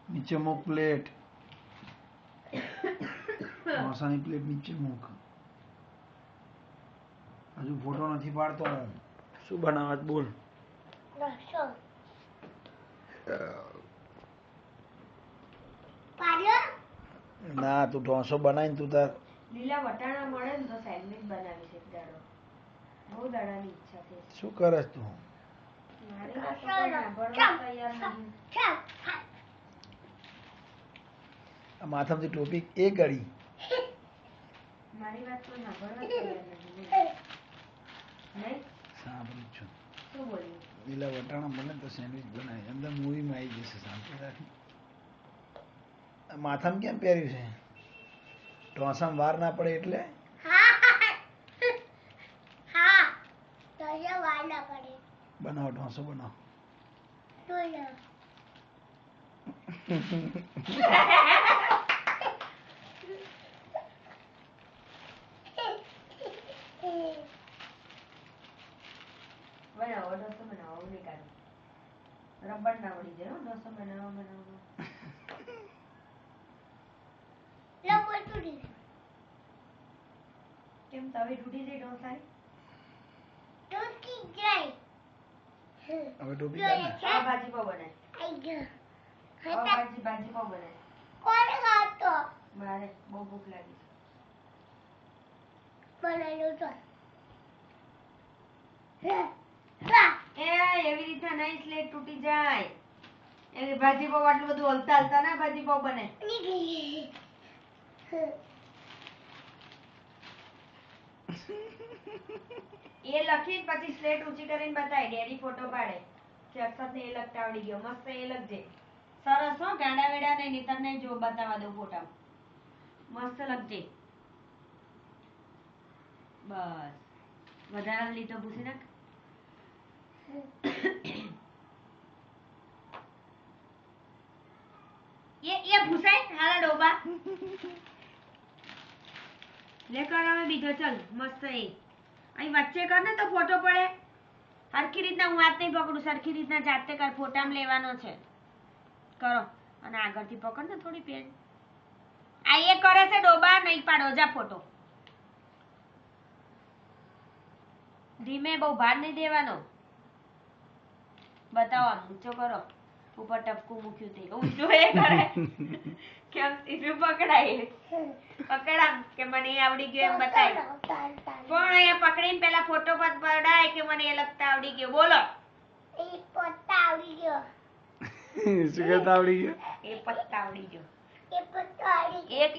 નીચે મૂક plate. ઢોસાની plate નીચે મૂક. હજુ ફોટો નથી પાડતો. શું બનાવત બોલ. ના તું ઢોસો બનાવીને તું તાર લીલા વટાણા મળે ને તો સેન્ડવિચ બનાવી છે દાડો. બહુ દાડાની ઈચ્છા છે. શું કરે તું? મારી વાત તો કોઈ સાંભળવા તૈયાર નહીં. આ માથામાંથી ટોપી એ ગળી. મારી વાત કોઈ સાંભળવા તૈયાર નહીં. નહીં સાંભળું છું. શું બોલ્યું? લીલા વટાણા બને તો સેન્ડવિચ બનાવી અંદર મૂવીમાં આવી જશે. શાંતિ રાખી. માથામાં કેમ પહેર્યું છે? ઢોસામાં વાર ના પડે એટલે બનાવો. ઢોસો બનાવો. બનાવો ઢોસો બનાવો. નહીં કાઢો. રબર ના વળી જાય હો ઢોસો બનાવો. કેમ તવી તૂટી જાય ઢોસાની? હવે ટોપી કાઢ ને. આ ભાજી પાવ બનાય. ભાજી પાવ બનાય. મારે બહુ ભૂખ લાગી છે. એવી રીતના નહીં સ્લેટ તૂટી જાય. એ ભાજી પાવ આટલું બધું હલતા હલતા ના ભાજી પાવ બને. એ લખી પછી સ્લેટ ઊંચી કરીને બતાય. ડેડી ફોટો પાડે કે અક્ષત ને એ લખતા આવડી ગયો. મસ્ત એ લખજે. સરસ હો. ગાડા વેડા ને નીતર ને જો બતાવા દઉં ફોટા. મસ્ત લખજે. બસ વધારે લીટો ભૂસી નાખ. એ ભૂસાય હાલા ડોબા. લે કર હવે બીજો. ચલ મસ્ત. એ અહીં વચ્ચે કર ને તો ફોટો પડે. સરખી રીતના હું હાથ નહીં પકડું. સરખી રીતના જાતે કર. ફોટામાં લેવાનો છે. કરો. અને આગળથી પકડ ને થોડી પેન. આ એ કરે છે ડોબા. નહીં પાડો. જા ફોટો. ધીમે બહુ ભાર નહીં દેવાનો. બતાવો. આમ ઊંચો કરો. ઉપર ટપકું મૂક્યું તે ઊંચું એ કરે. કેમ સીધું પકડાય? પકડામ કે મને એ આવડી ગયું એમ બતાય. પણ અહીંયા પકડીને પેલા ફોટો પર પડાય કે મને એ લખતા આવડી ગયો. બોલો. શું કહેતા આવડી ગયો? એ પત્તા આવડી ગયો. એક